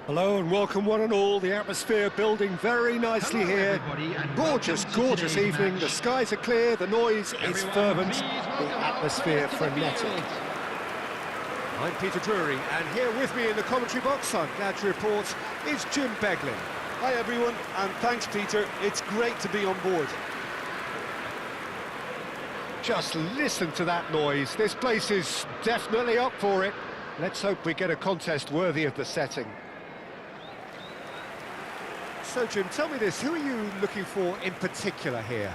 Hello and welcome one and all. The atmosphere building very nicely here. Gorgeous, gorgeous evening. The skies are clear, the noise is fervent, the atmosphere frenetic. I'm Peter Drury, and here with me in the commentary box, I'm glad to report, is Jim Beglin. Hi everyone, and thanks Peter. It's great to be on board. Just listen to that noise. This place is definitely up for it. Let's hope we get a contest worthy of the setting. So, Jim, tell me this, who are you looking for in particular here?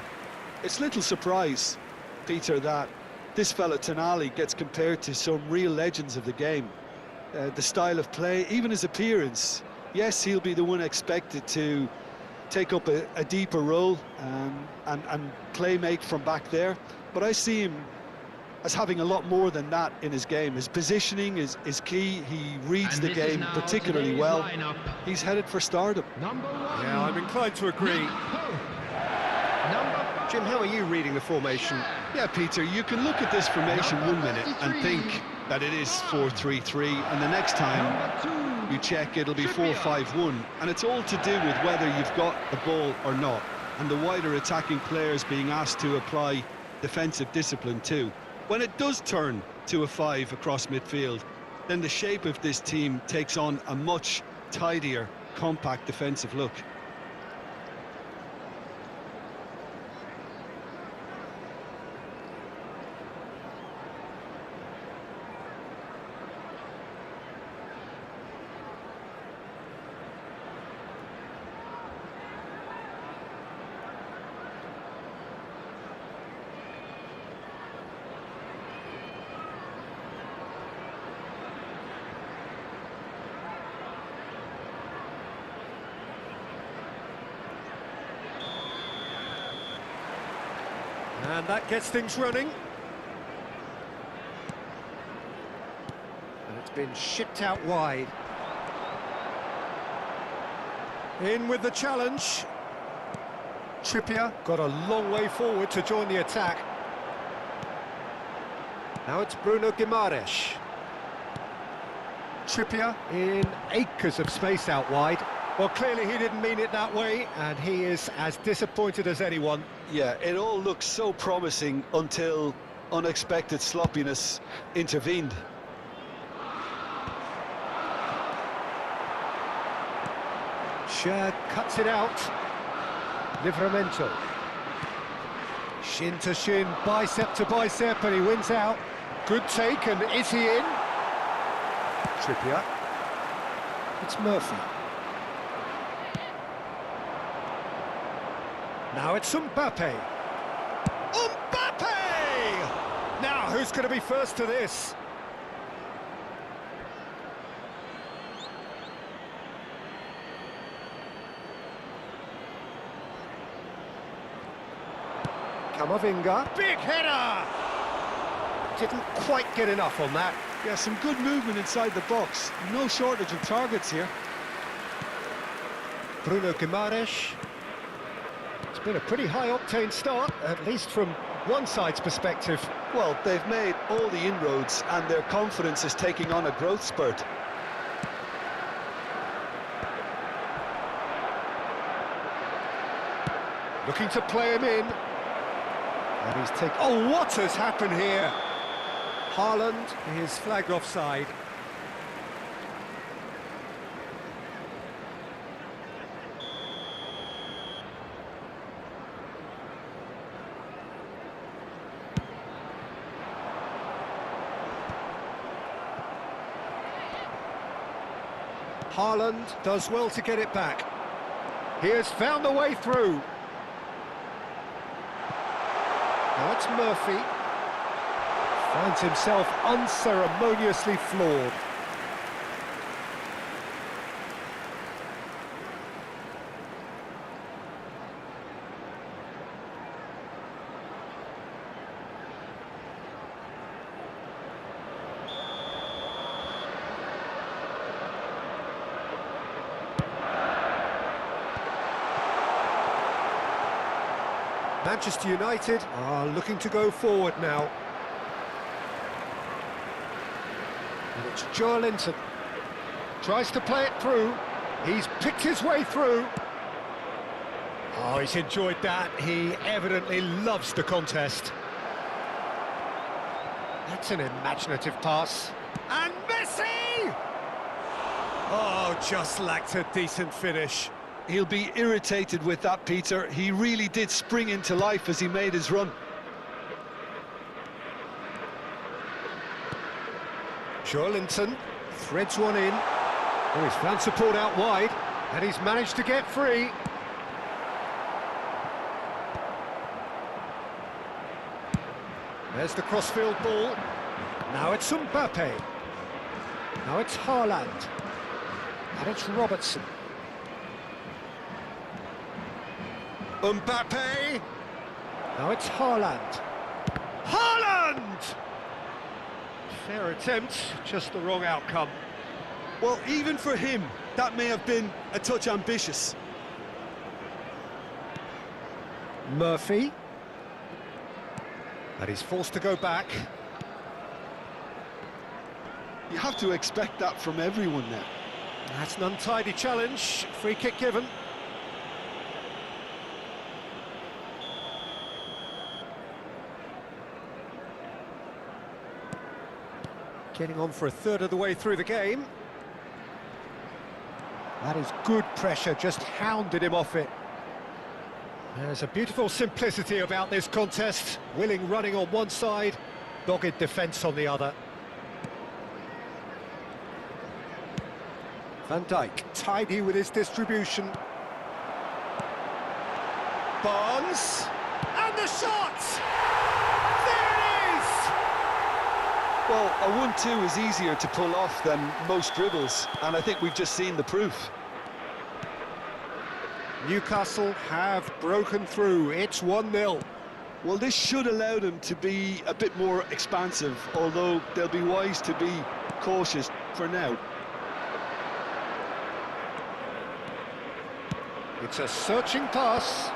It's little surprise, Peter, that this fella Tonali gets compared to some real legends of the game. The style of play, even his appearance. Yes, he'll be the one expected to take up a deeper role and play make from back there, but I see him as having a lot more than that in his game. His positioning is key. He reads the game particularly well. He's headed for stardom. Yeah, I'm inclined to agree. Jim, how are you reading the formation? Yeah, Peter, you can look at this formation 1 minute and think that it is 4-3-3, and the next time you check, it'll be 4-5-1, and it's all to do with whether you've got the ball or not, and the wider attacking players being asked to apply defensive discipline too. When it does turn to a 5 across midfield, then the shape of this team takes on a much tidier, compact defensive look. And that gets things running. And it's been shipped out wide. In with the challenge. Trippier got a long way forward to join the attack. Now it's Bruno Guimaraes. Trippier in acres of space out wide. Well, clearly he didn't mean it that way, and he is as disappointed as anyone. Yeah, it all looks so promising until unexpected sloppiness intervened. Scher cuts it out. Livramento. Shin to shin, bicep to bicep, and he wins out. Good take, and is he in? Trippier. It's Murphy. Now it's Mbappe. Mbappe! Now, who's going to be first to this? Camavinga. Big header! Didn't quite get enough on that. Yeah, some good movement inside the box. No shortage of targets here. Bruno Guimaraes. It's been a pretty high-octane start, at least from one side's perspective. Well, they've made all the inroads and their confidence is taking on a growth spurt. Looking to play him in. And he's taken... Oh, what has happened here? Haaland is flagged offside. Haaland does well to get it back. He has found the way through. Now it's Murphy. Finds himself unceremoniously floored. Manchester United are looking to go forward now. And it's Joelinton. Tries to play it through. He's picked his way through. Oh, he's enjoyed that. He evidently loves the contest. That's an imaginative pass. And Messi! Oh, just lacked a decent finish. He'll be irritated with that, Peter. He really did spring into life as he made his run. Joelinton threads one in. Oh, he's found support out wide, and he's managed to get free. There's the crossfield ball. Now it's Mbappe. Now it's Haaland. And it's Robertson. Mbappe. Now it's Haaland. Haaland! Fair attempt, just the wrong outcome. Well, even for him, that may have been a touch ambitious. Murphy. And he's forced to go back. You have to expect that from everyone now. That's an untidy challenge. Free kick given. Getting on for a third of the way through the game. That is good pressure, just hounded him off it. There's a beautiful simplicity about this contest. Willing running on one side, dogged defence on the other. Van Dijk, tidy with his distribution. Barnes, and the shot! There it is! Well, a 1-2 is easier to pull off than most dribbles, and I think we've just seen the proof. Newcastle have broken through. It's 1-0. Well, this should allow them to be a bit more expansive, although they'll be wise to be cautious for now. It's a searching pass,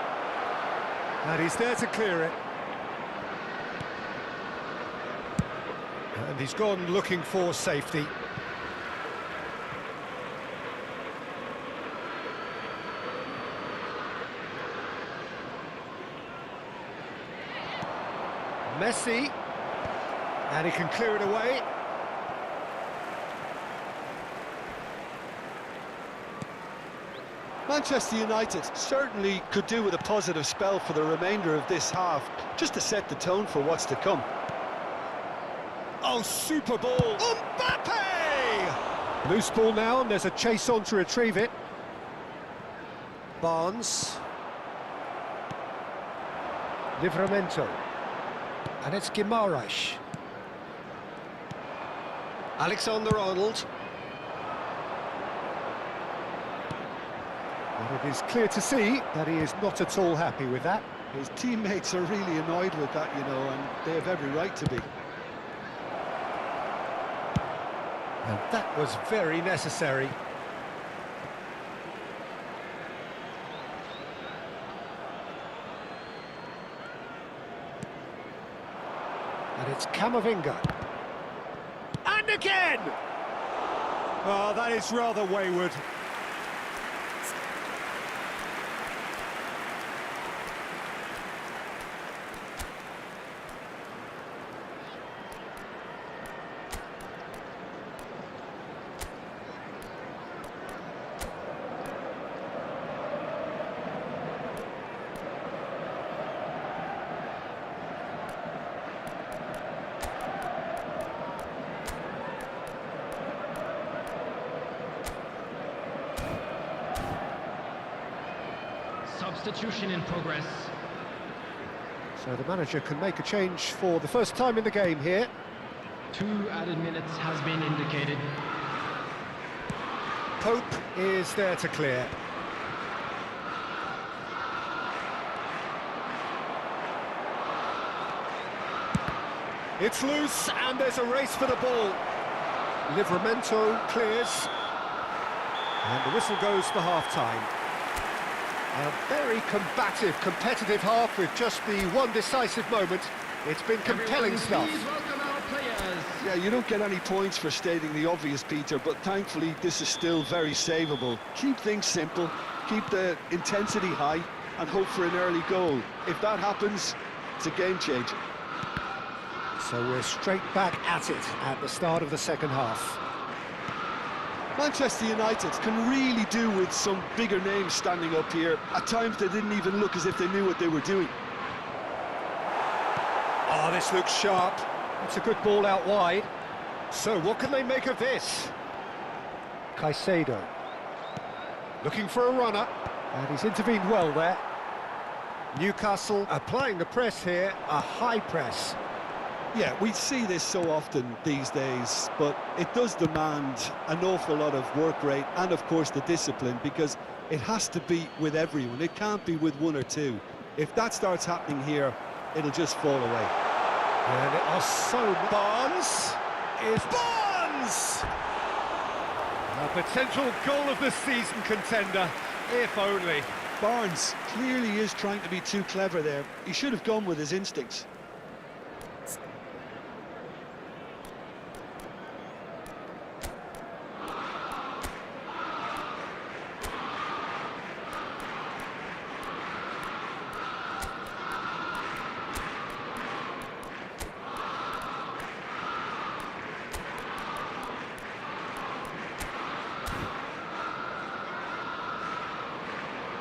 and he's there to clear it. And he's gone looking for safety. Messi, and he can clear it away. Manchester United certainly could do with a positive spell for the remainder of this half, just to set the tone for what's to come. Oh, super ball! Mbappe! Loose ball now, and there's a chase on to retrieve it. Barnes. Livramento. And it's Guimaraes. Alexander-Arnold. And it is clear to see that he is not at all happy with that. His teammates are really annoyed with that, you know, and they have every right to be. And that was very necessary. And it's Camavinga. And again! Oh, that is rather wayward. Substitution in progress. So the manager can make a change for the first time in the game here. 2 added minutes has been indicated. Pope is there to clear. It's loose, and there's a race for the ball. Livramento clears. And the whistle goes for half-time. A very combative, competitive half with just the one decisive moment. It's been compelling stuff. Please welcome our players. Yeah, you don't get any points for stating the obvious, Peter, but thankfully this is still very savable. Keep things simple, keep the intensity high, and hope for an early goal. If that happens, it's a game changer. So we're straight back at it at the start of the second half. Manchester United can really do with some bigger names standing up here. At times they didn't even look as if they knew what they were doing. Oh, this looks sharp. It's a good ball out wide. So what can they make of this? Caicedo. Looking for a runner. And he's intervened well there. Newcastle applying the press here, a high press. Yeah, we see this so often these days, but it does demand an awful lot of work rate and, of course, the discipline, because it has to be with everyone. It can't be with one or two. If that starts happening here, it'll just fall away. And it was so Barnes is Barnes! A potential goal of the season contender, if only. Barnes clearly is trying to be too clever there. He should have gone with his instincts.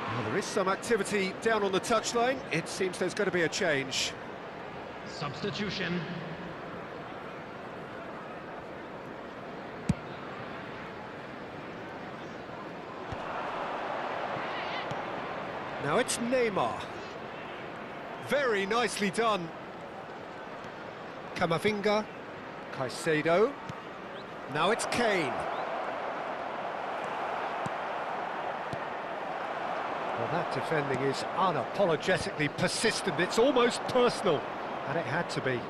Well, there is some activity down on the touchline. It seems there's going to be a change. Substitution. Now it's Neymar. Very nicely done. Camavinga. Caicedo. Now it's Kane. Well, that defending is unapologetically persistent. It's almost personal, and it had to be.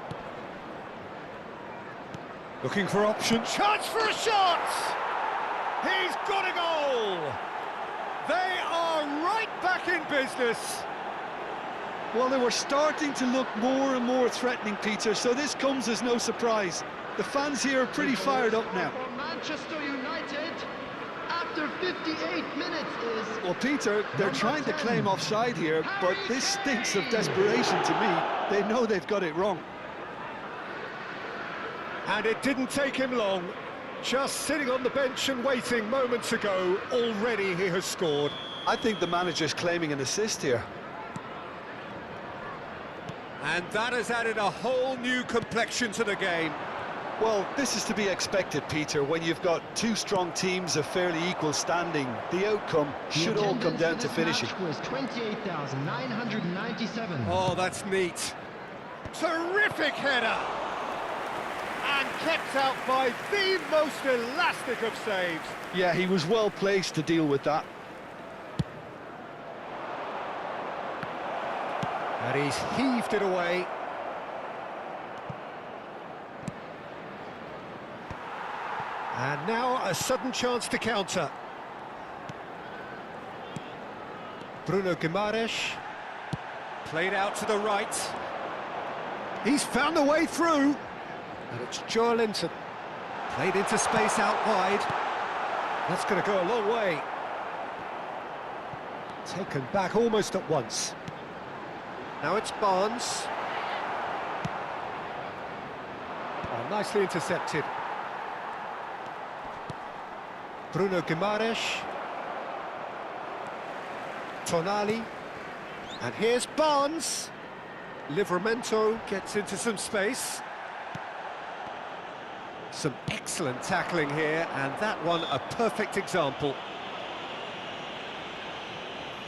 Looking for option. Chance for a shot! He's got a goal! They are right back in business. Well, they were starting to look more and more threatening, Peter, so this comes as no surprise. The fans here are pretty fired up now. For Manchester United, after 58 minutes is... Well, Peter, they're trying to claim offside here, but this stinks of desperation to me. They know they've got it wrong. And it didn't take him long. Just sitting on the bench and waiting moments ago, already he has scored. I think the manager's claiming an assist here. And that has added a whole new complexion to the game. Well, this is to be expected, Peter, when you've got two strong teams of fairly equal standing. The outcome should all come down to finishing. Was 28,997. Oh, that's neat. Terrific header! And kept out by the most elastic of saves. Yeah, he was well placed to deal with that. And he's heaved it away. And now a sudden chance to counter. Bruno Guimaraes. Played out to the right. He's found a way through. And it's Joelinton. Played into space out wide. That's going to go a long way. Taken back almost at once. Now it's Barnes. Oh, nicely intercepted. Bruno Guimaraes. Tonali. And here's Barnes. Livramento gets into some space. Some excellent tackling here, and that one a perfect example.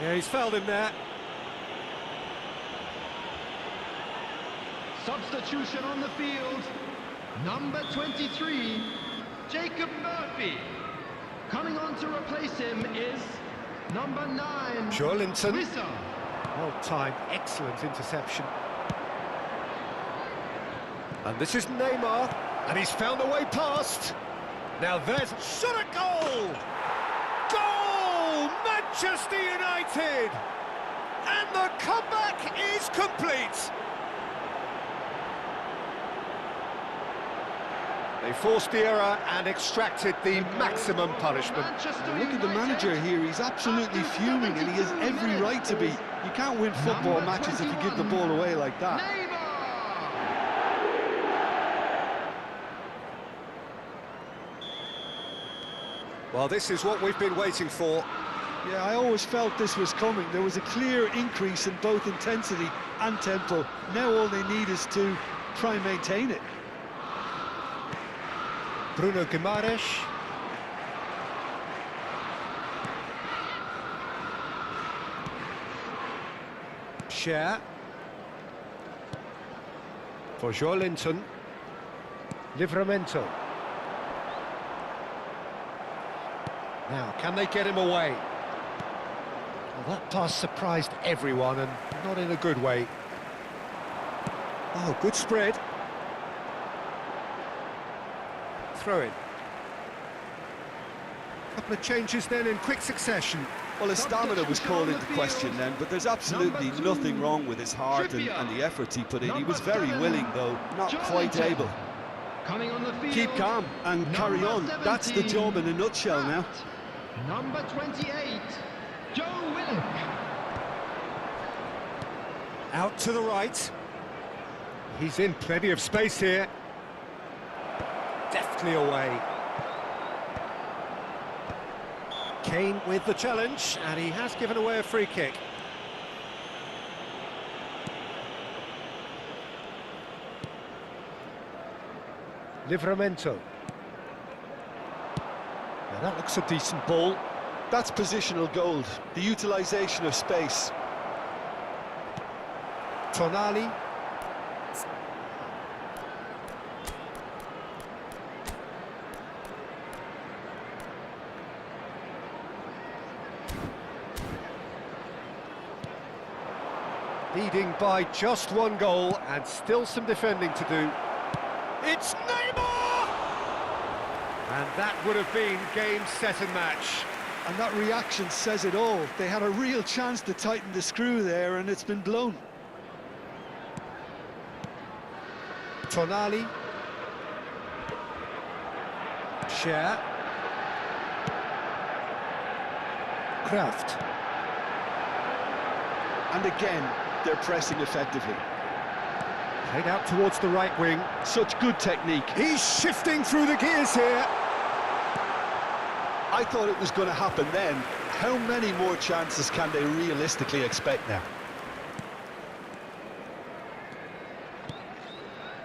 Yeah, he's fouled him there. Substitution on the field. Number 23, Jacob Murphy. Coming on to replace him is number 9, Joelinton. RYZEN. Well timed, excellent interception. And this is Neymar, and he's found a way past. Now there's shot at goal! Goal! Manchester United! And the comeback is complete! They forced the error and extracted the maximum punishment. Look at the manager here, he's absolutely fuming and he has every right to be. You can't win football matches if you give the ball away like that. Well, this is what we've been waiting for. Yeah, I always felt this was coming. There was a clear increase in both intensity and tempo. Now all they need is to try and maintain it. Bruno Guimaraes. Share. For Joelinton. Livramento. Now, can they get him away? Well, that pass surprised everyone, and not in a good way. Oh, good spread. Throw in. Couple of changes then in quick succession. Well, his stamina was called into question then, but there's absolutely nothing wrong with his heart and the efforts he put in. He was very willing, though, not quite able. Coming on the field. Keep calm and carry on. That's the job in a nutshell now. Number 28, Joe Willock. Out to the right. He's in plenty of space here. Deftly away. Kane with the challenge, and he has given away a free kick. Livramento. Now that looks a decent ball. That's positional gold, the utilisation of space. Tonali. Leading by just one goal and still some defending to do. It's Neymar! And that would have been game, set and match. And that reaction says it all. They had a real chance to tighten the screw there and it's been blown. Tonali. Share. Kraft. And again, they're pressing effectively. Played out towards the right wing. Such good technique. He's shifting through the gears here. I thought it was going to happen then. How many more chances can they realistically expect now?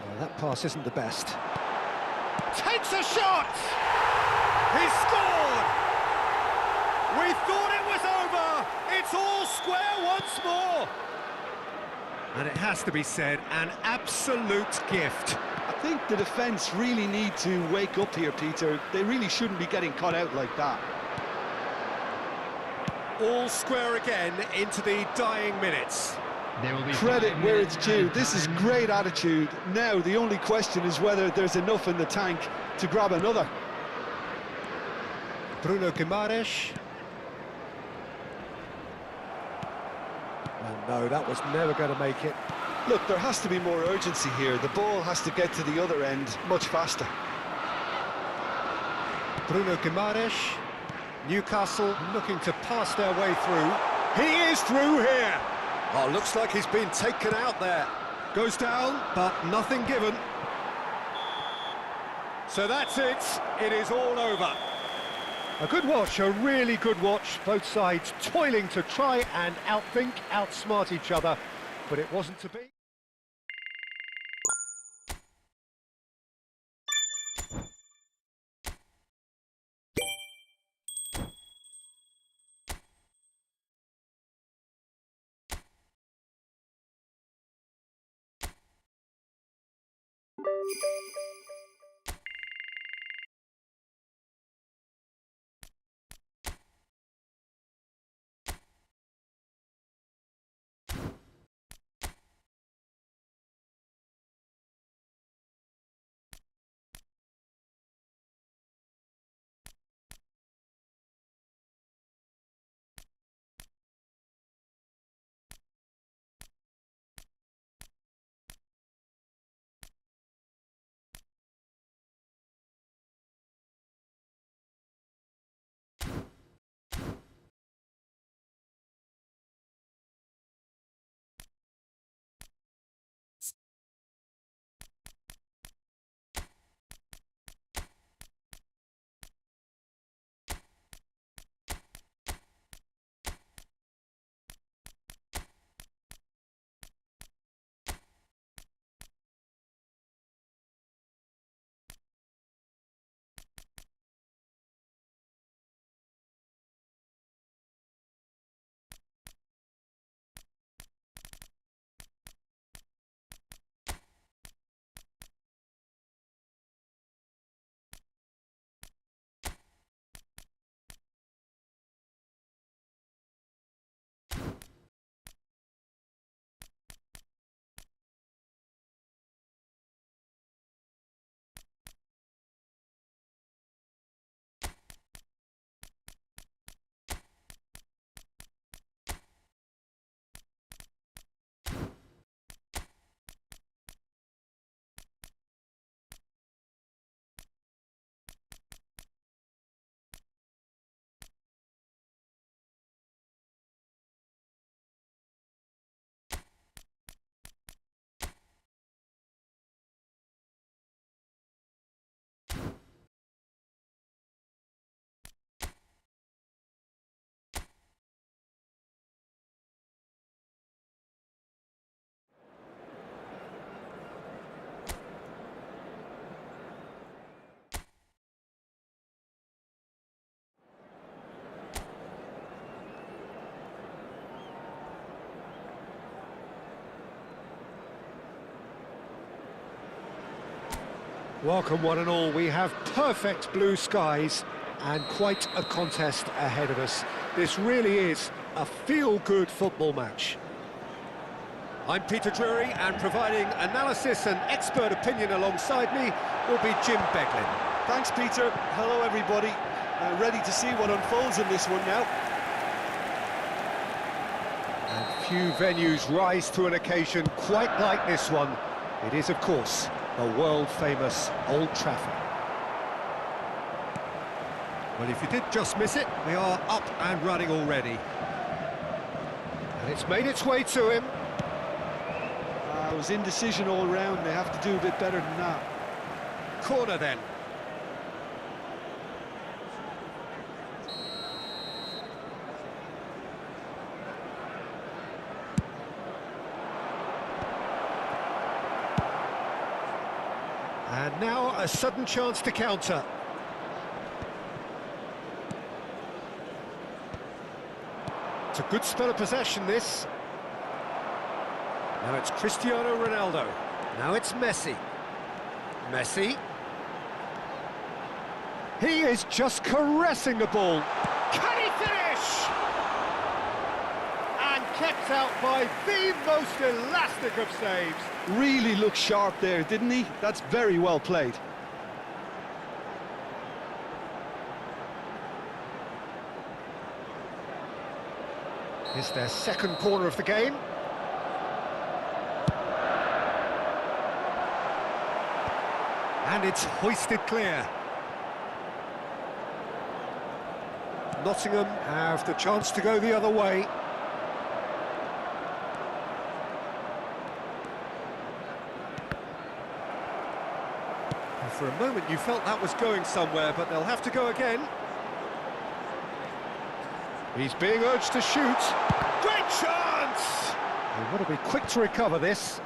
Well, that pass isn't the best. Takes a shot! He scored! We thought it was over! It's all square once more! And it has to be said, an absolute gift. I think the defence really need to wake up here, Peter. They really shouldn't be getting caught out like that. All square again into the dying minutes. There will be Credit where it's due. This is great attitude. Now the only question is whether there's enough in the tank to grab another. Bruno Guimaraes. Oh no, that was never going to make it. Look, there has to be more urgency here. The ball has to get to the other end much faster. Bruno Guimaraes. Newcastle looking to pass their way through. He is through here. Oh, looks like he's been taken out there. Goes down, but nothing given. So that's it. It is all over. A good watch, a really good watch. Both sides toiling to try and outthink, outsmart each other, but it wasn't to be. Welcome one and all. We have perfect blue skies and quite a contest ahead of us. This really is a feel-good football match. I'm Peter Drury, and providing analysis and expert opinion alongside me will be Jim Beglin. Thanks, Peter. Hello, everybody. Ready to see what unfolds in this one now. And few venues rise to an occasion quite like this one. It is, of course, the world-famous Old Trafford. Well, if you did just miss it, we are up and running already. And it's made its way to him. It was indecision all round. They have to do a bit better than that. Corner then. And now a sudden chance to counter. It's a good spell of possession, this. Now it's Cristiano Ronaldo. Now it's Messi. Messi. He is just caressing the ball. Can he finish? And kept out by the most elastic of saves. Really looked sharp there, didn't he? That's very well played. It's their second corner of the game. And it's hoisted clear. Nottingham have the chance to go the other way. And for a moment you felt that was going somewhere, but they'll have to go again. He's being urged to shoot. Great chance! They want to be quick to recover this.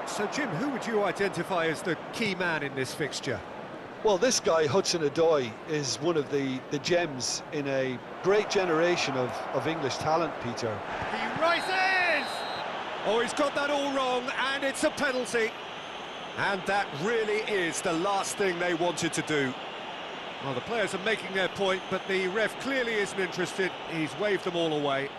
So, Jim, who would you identify as the key man in this fixture? Well, this guy, Hudson-Odoi, is one of the gems in a great generation of English talent, Peter. He rises! Oh, he's got that all wrong, and it's a penalty. And that really is the last thing they wanted to do. Well, the players are making their point, but the ref clearly isn't interested. He's waved them all away.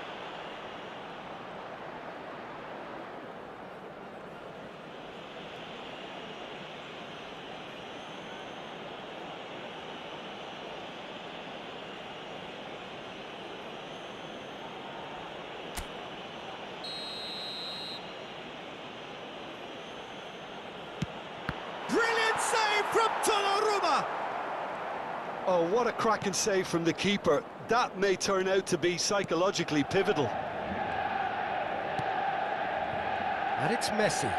Brilliant save from Donnarumma! Oh, what a cracking save from the keeper. That may turn out to be psychologically pivotal. And it's Messi.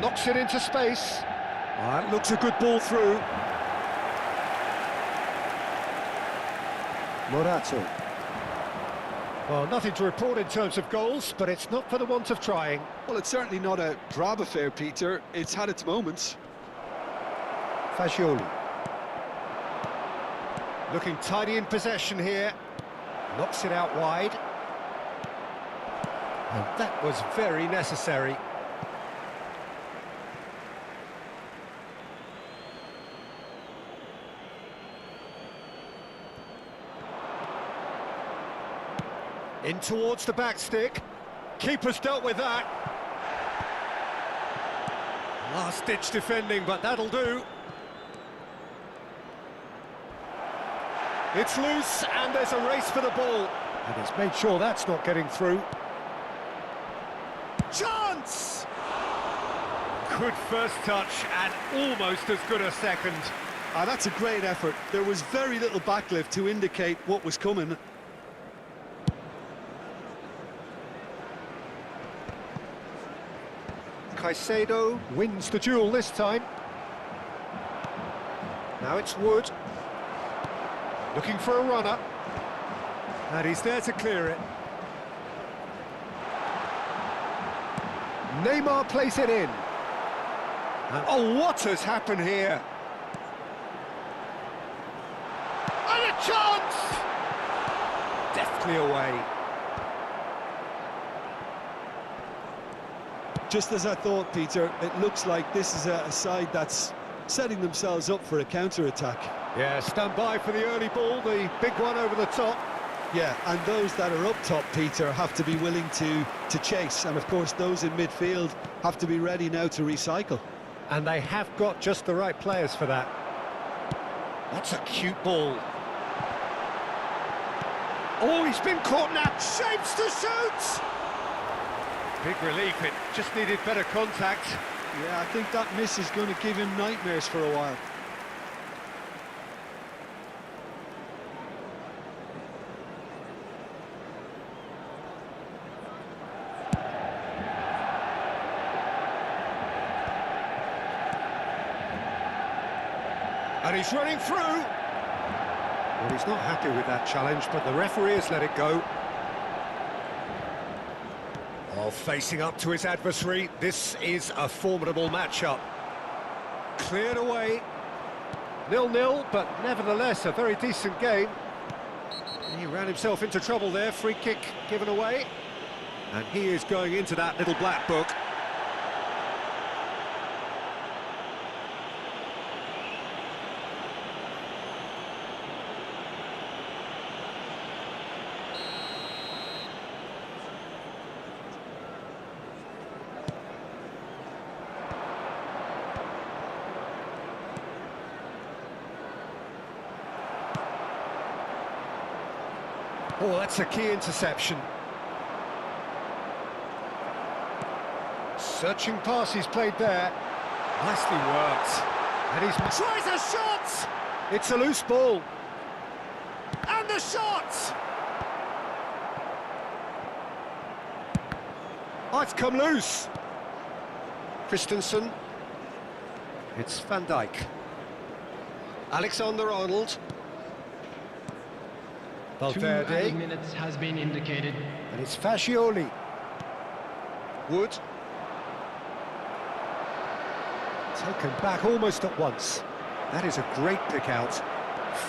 Knocks it into space. That looks a good ball through. Morato. Well, nothing to report in terms of goals, but it's not for the want of trying. Well, it's certainly not a drab affair, Peter. It's had its moments. Fagioli. Looking tidy in possession here. Knocks it out wide. And that was very necessary. In towards the back stick. Keeper's dealt with that. Last-ditch defending, but that'll do. It's loose, and there's a race for the ball. And he's made sure that's not getting through. Chance! Good first touch, and almost as good a second. That's a great effort. There was very little backlift to indicate what was coming. Caicedo wins the duel this time. Now it's Wood. Looking for a runner. And he's there to clear it. Neymar plays it in. And oh, what has happened here? And a chance! Deftly away. Just as I thought, Peter, it looks like this is a side that's setting themselves up for a counter-attack. Yeah, stand by for the early ball, the big one over the top. Yeah, and those that are up top, Peter, have to be willing to chase. And, of course, those in midfield have to be ready now to recycle. And they have got just the right players for that. That's a cute ball. Oh, he's been caught now. Shapes to shoot! Big relief, it just needed better contact. Yeah, I think that miss is going to give him nightmares for a while. And he's running through. Well, he's not happy with that challenge, but the referee has let it go. Oh, facing up to his adversary, this is a formidable matchup. Cleared away. 0-0, but nevertheless a very decent game. He ran himself into trouble there, free kick given away. And he is going into that little black book. Oh, that's a key interception. Searching pass he's played there. Nicely worked. And he's tries a shot! It's a loose ball. And the shot! Oh, it's come loose. Christensen. It's Van Dijk. Alexander-Arnold. 2 added minutes has been indicated. And it's Fascioli. Wood. Taken back almost at once. That is a great pick out.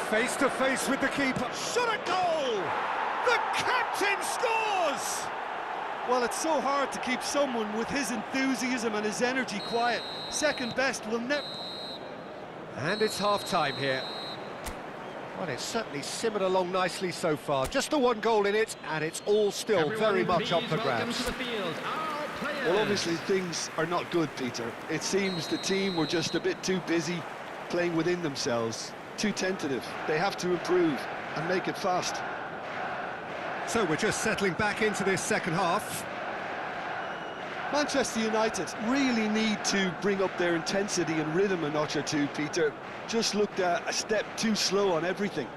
Face to face with the keeper. Shot a goal! The captain scores! Well, it's so hard to keep someone with his enthusiasm and his energy quiet. Second best will never... And it's half-time here. Well, it's certainly simmered along nicely so far. Just the one goal in it, and it's all still Everyone, very much up please for welcome grabs. to the field, our players. Well, obviously things are not good, Peter. It seems the team were just a bit too busy playing within themselves, too tentative. They have to improve and make it fast. So we're just settling back into this second half. Manchester United really need to bring up their intensity and rhythm a notch or two, Peter. Just looked a step too slow on everything.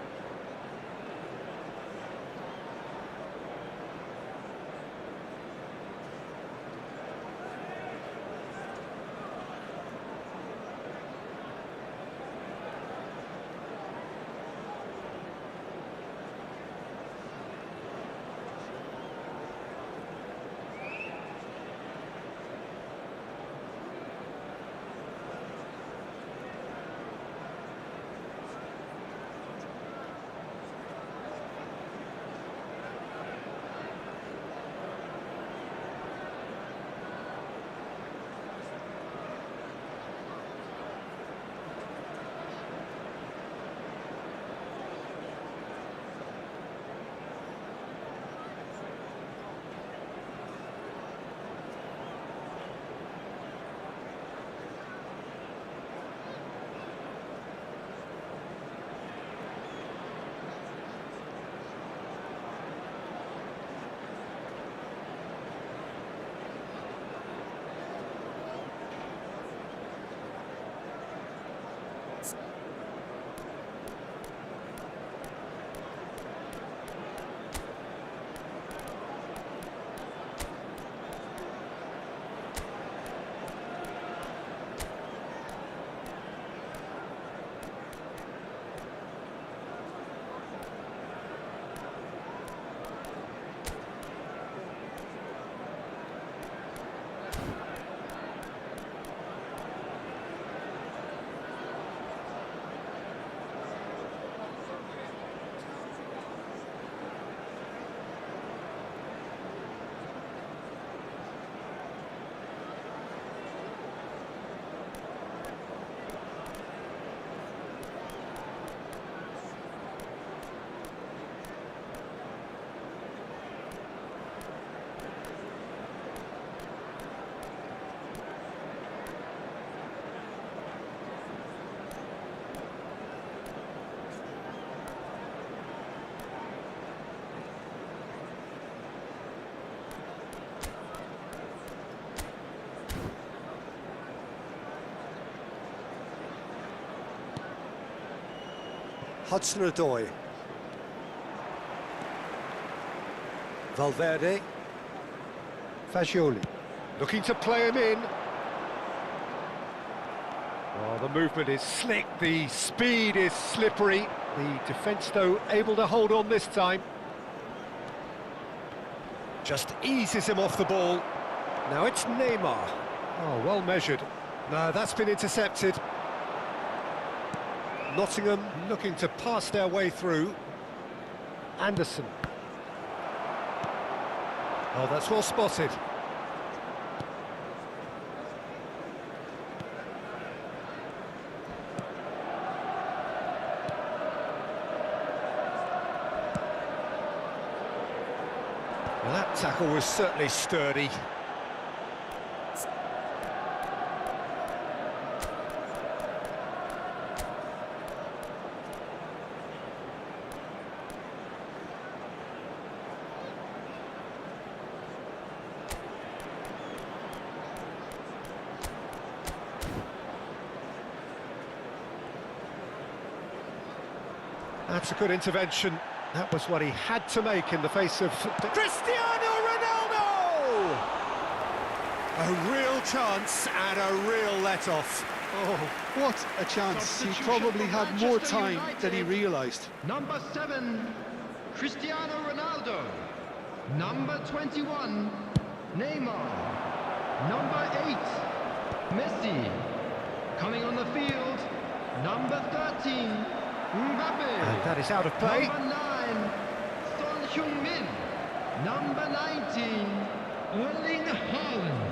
Hudson-Odoi. Valverde. Fagioli. Looking to play him in. Oh, the movement is slick, the speed is slippery. The defence, though, able to hold on this time. Just eases him off the ball. Now it's Neymar. Oh, well measured. No, that's been intercepted. Nottingham looking to pass their way through. Anderson. Oh, that's well spotted. Well, that tackle was certainly sturdy. That's a good intervention. That was what he had to make in the face of Cristiano Ronaldo! A real chance and a real let-off. Oh, what a chance. He probably had more time than he realised. Number 7, Cristiano Ronaldo. Number 21, Neymar. Number 8, Messi. Coming on the field, number 13, Mbappe. And that is out of play. Number 9, Son Heung-min. Number 19, Erling Haaland.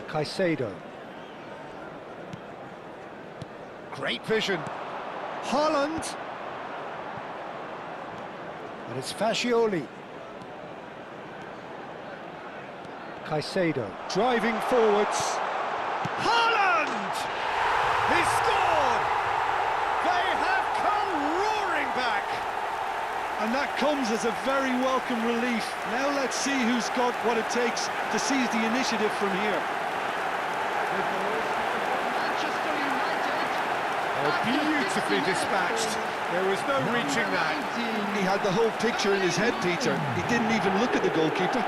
Caicedo. Great vision. Haaland. And it's Fagioli. Caicedo driving forwards. Haaland! He scored! They have come roaring back! And that comes as a very welcome relief. Now let's see who's got what it takes to seize the initiative from here. Manchester United Oh, beautifully dispatched. There was no reaching that. He had the whole picture in his head, Peter. He didn't even look at the goalkeeper.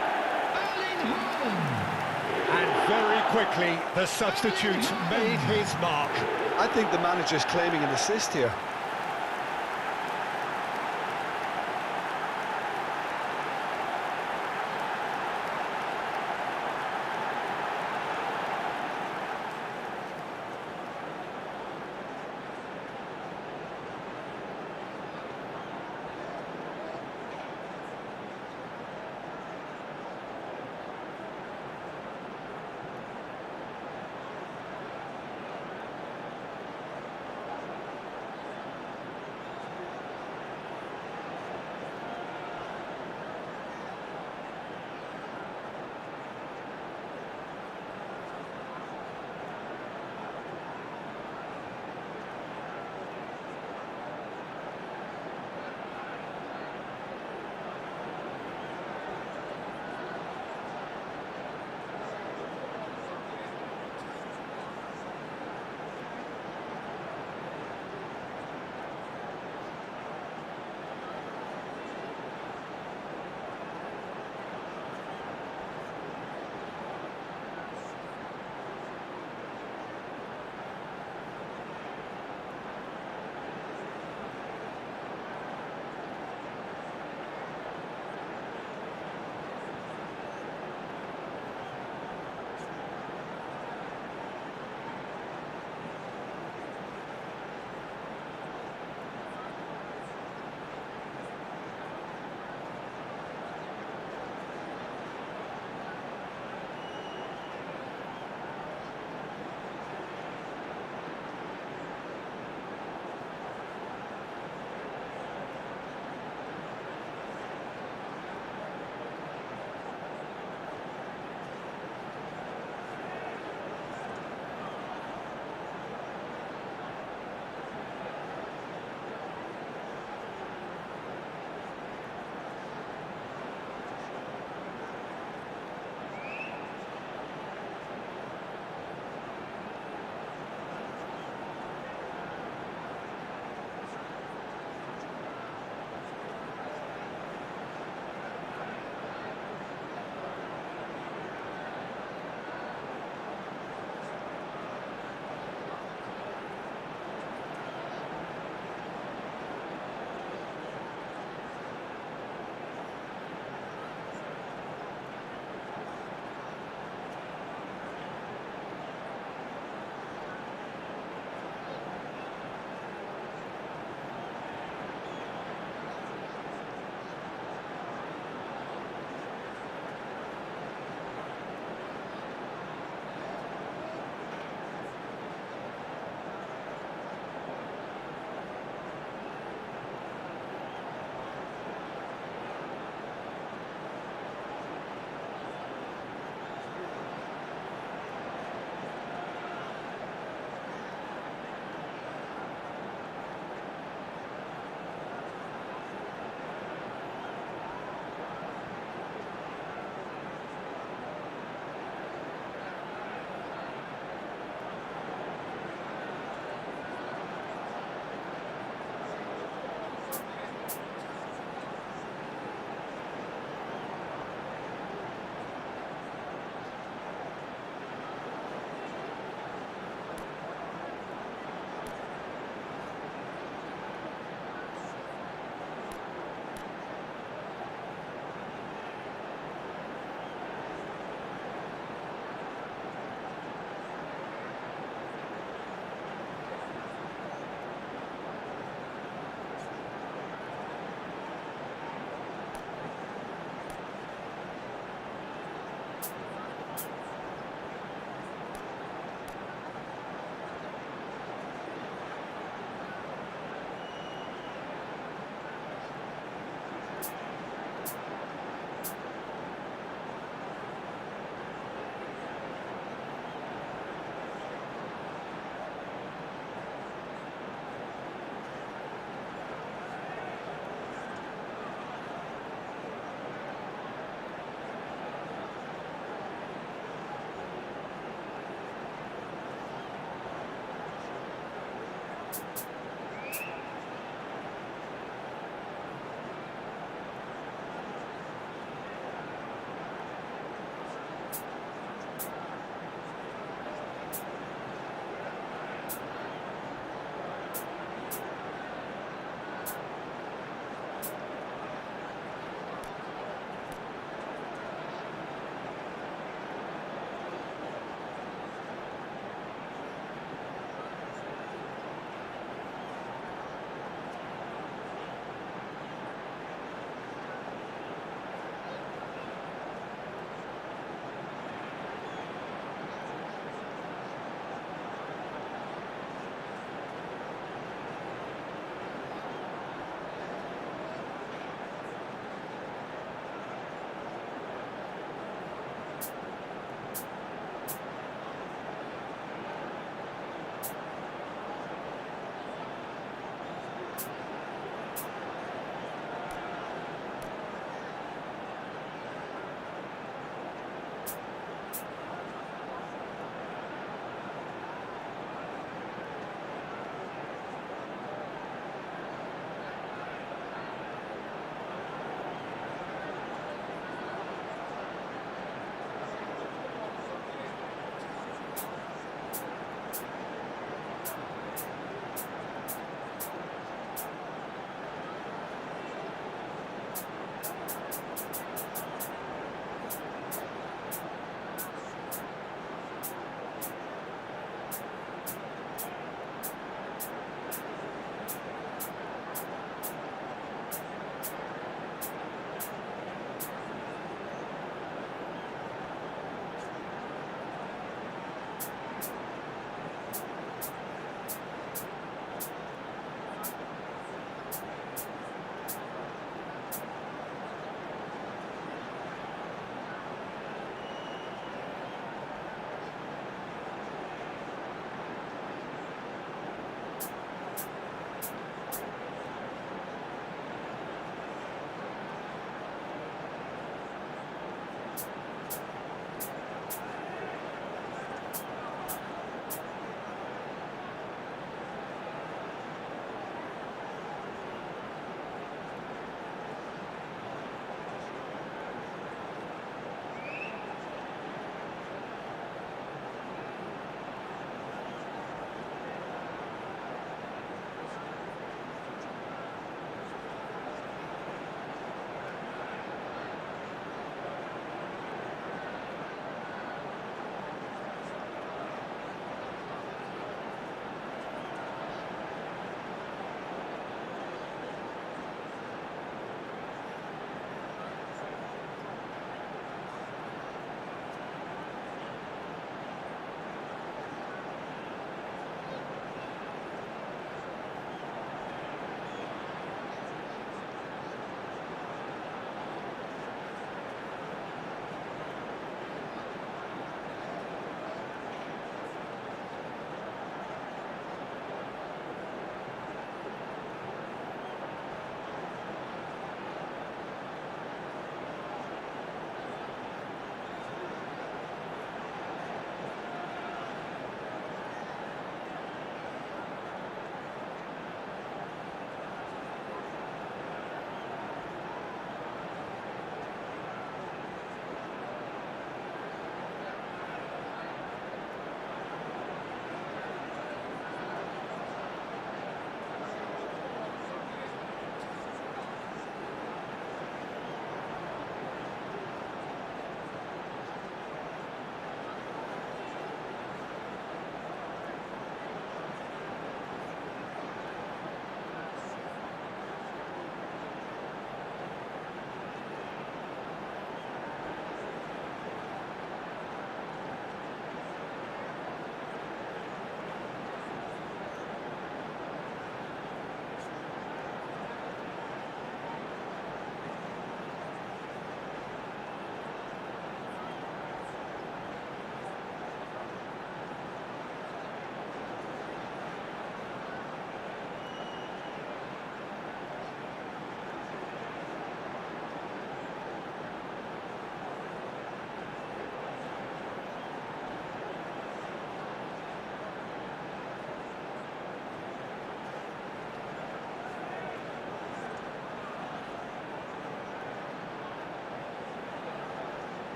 And very quickly, the substitute made his mark. I think the manager's claiming an assist here.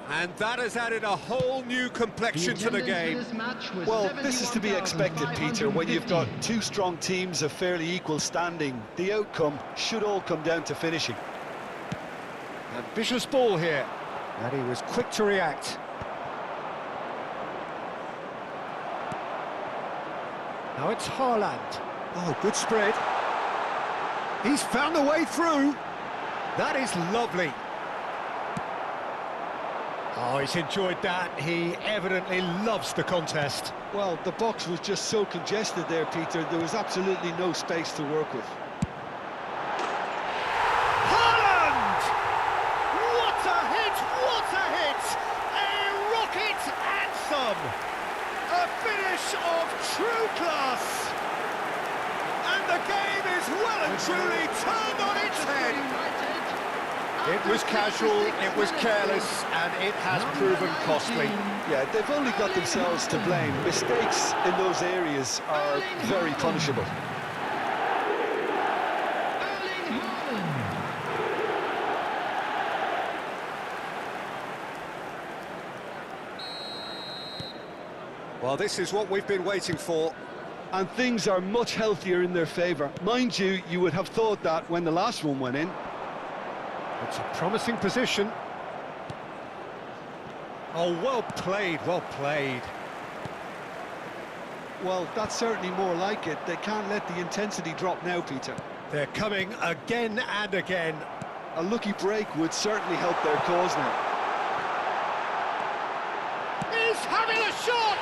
And that has added a whole new complexion to the game. Well, this is to be expected, Peter, when you've got two strong teams of fairly equal standing. The outcome should all come down to finishing. Ambitious ball here, and he was quick to react. Now it's Haaland. Oh, good spread. He's found a way through. That is lovely. Oh, he's enjoyed that. He evidently loves the contest. Well, the box was just so congested there, Peter. There was absolutely no space to work with. Haaland! What a hit! What a hit! A rocket anthem! A finish of true class! And the game is well and truly turned on its head. It was casual, it was careless, and it has proven costly. Yeah, they've only got themselves to blame. Mistakes in those areas are very punishable. Well, this is what we've been waiting for. And things are much healthier in their favour. Mind you, you would have thought that when the last one went in. It's a promising position. Oh, well played, well played. Well, that's certainly more like it. They can't let the intensity drop now, Peter. They're coming again and again. A lucky break would certainly help their cause now. He's having a shot!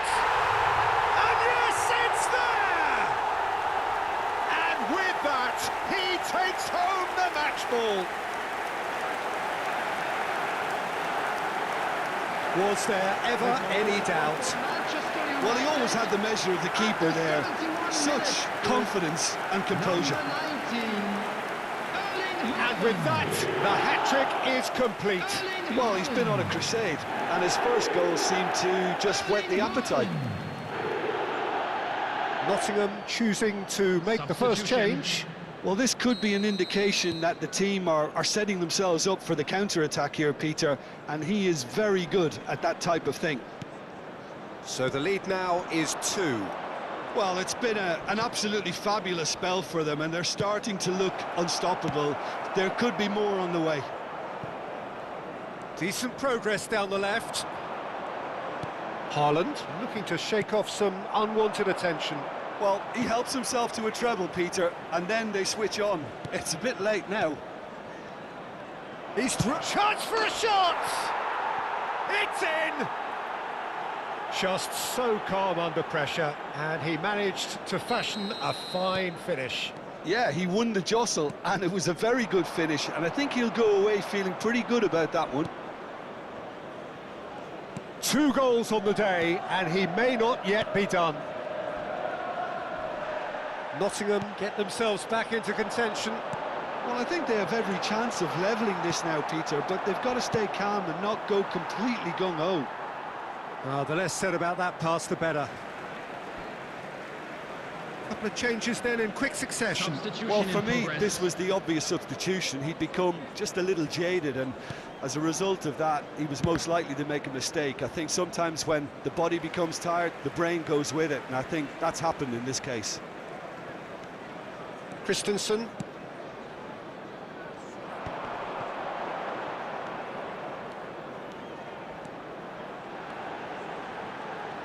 And yes, it's there! And with that, he takes home the match ball. Was there ever any doubt? Well, he always had the measure of the keeper there. Such confidence and composure. And with that, the hat-trick is complete. Well, he's been on a crusade, and his first goal seemed to just whet the appetite. Nottingham choosing to make the first change. Well, this could be an indication that the team are setting themselves up for the counter-attack here, Peter, and he is very good at that type of thing. So the lead now is 2. Well, it's been an absolutely fabulous spell for them, and they're starting to look unstoppable. There could be more on the way. Decent progress down the left. Haaland looking to shake off some unwanted attention. Well, he helps himself to a treble, Peter, and then they switch on. It's a bit late now. He's through. Chance for a shot! It's in! Just so calm under pressure, and he managed to fashion a fine finish. Yeah, he won the jostle, and it was a very good finish, and I think he'll go away feeling pretty good about that one. 2 goals on the day, and he may not yet be done. Nottingham get themselves back into contention. Well, I think they have every chance of levelling this now, Peter, but they've got to stay calm and not go completely gung-ho. Well, the less said about that pass, the better. A couple of changes then in quick succession. Well, for me, this was the obvious substitution. He'd become just a little jaded, and as a result of that, he was most likely to make a mistake. I think sometimes when the body becomes tired, the brain goes with it, and I think that's happened in this case. Christensen.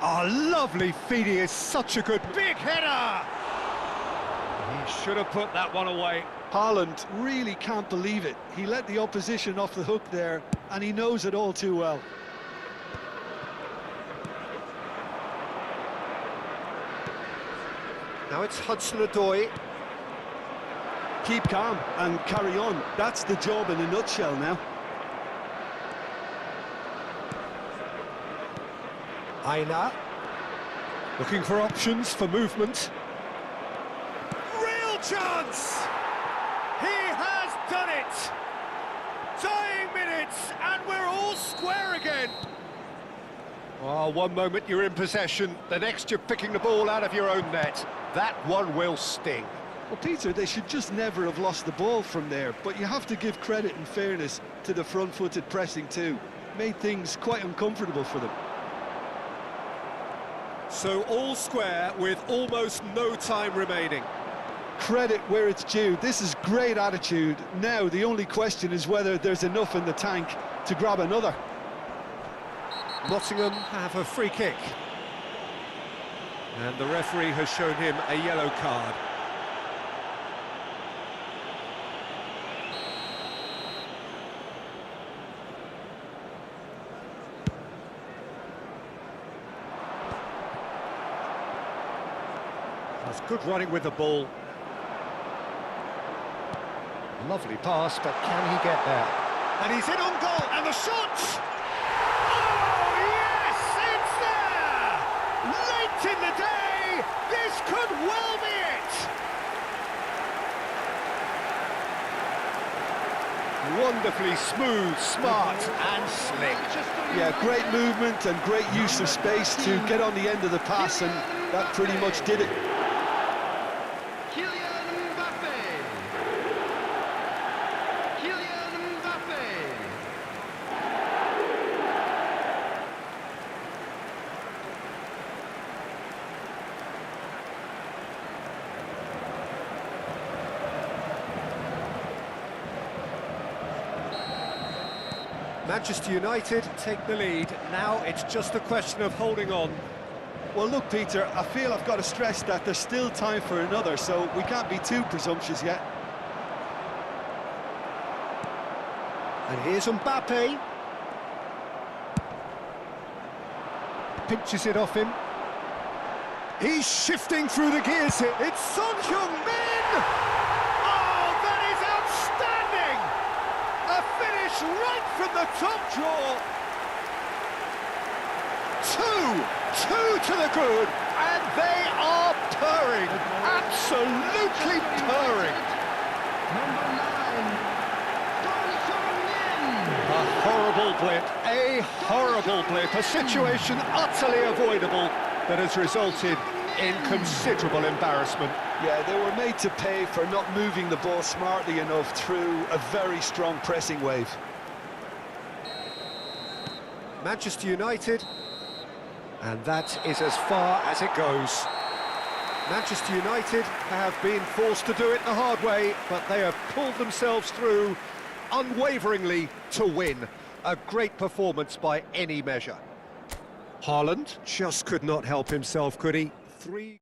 Oh, lovely feed. He is such a good big header. He should have put that one away. Haaland really can't believe it. He let the opposition off the hook there, and he knows it all too well. Now it's Hudson-Odoi. Keep calm and carry on. That's the job in a nutshell now. Aina. Looking for options for movement. Real chance! He has done it! Dying minutes, and we're all square again. Oh, one moment you're in possession, the next you're picking the ball out of your own net. That one will sting. Well, Peter, they should just never have lost the ball from there, but you have to give credit and fairness to the front-footed pressing too. made things quite uncomfortable for them. So all square with almost no time remaining. Credit where it's due. This is great attitude. Now the only question is whether there's enough in the tank to grab another. Nottingham have a free kick. And the referee has shown him a yellow card. That's good running with the ball. Lovely pass, but can he get there? And he's in on goal, and the shot! Oh, yes, it's there! Late in the day, this could well be it! Wonderfully smooth, smart and slick. Yeah, great movement and great use of space to get on the end of the pass, and that pretty much did it. Manchester United take the lead. Now it's just a question of holding on. Well, look, Peter, I feel I've got to stress that there's still time for another, so we can't be too presumptuous yet. And here's Mbappe. Pinches it off him. He's shifting through the gears here. It's Son Heung-min! Oh, that is outstanding! A finish right from the top draw. Two to the good, and they are purring. Absolutely purring. Number 9, A horrible blip, a horrible blip, a situation utterly avoidable that has resulted in considerable embarrassment. Yeah, they were made to pay for not moving the ball smartly enough through a very strong pressing wave. Manchester United, and that is as far as it goes. Manchester United have been forced to do it the hard way, but they have pulled themselves through unwaveringly to win. A great performance by any measure. Haaland just could not help himself, could he? Three...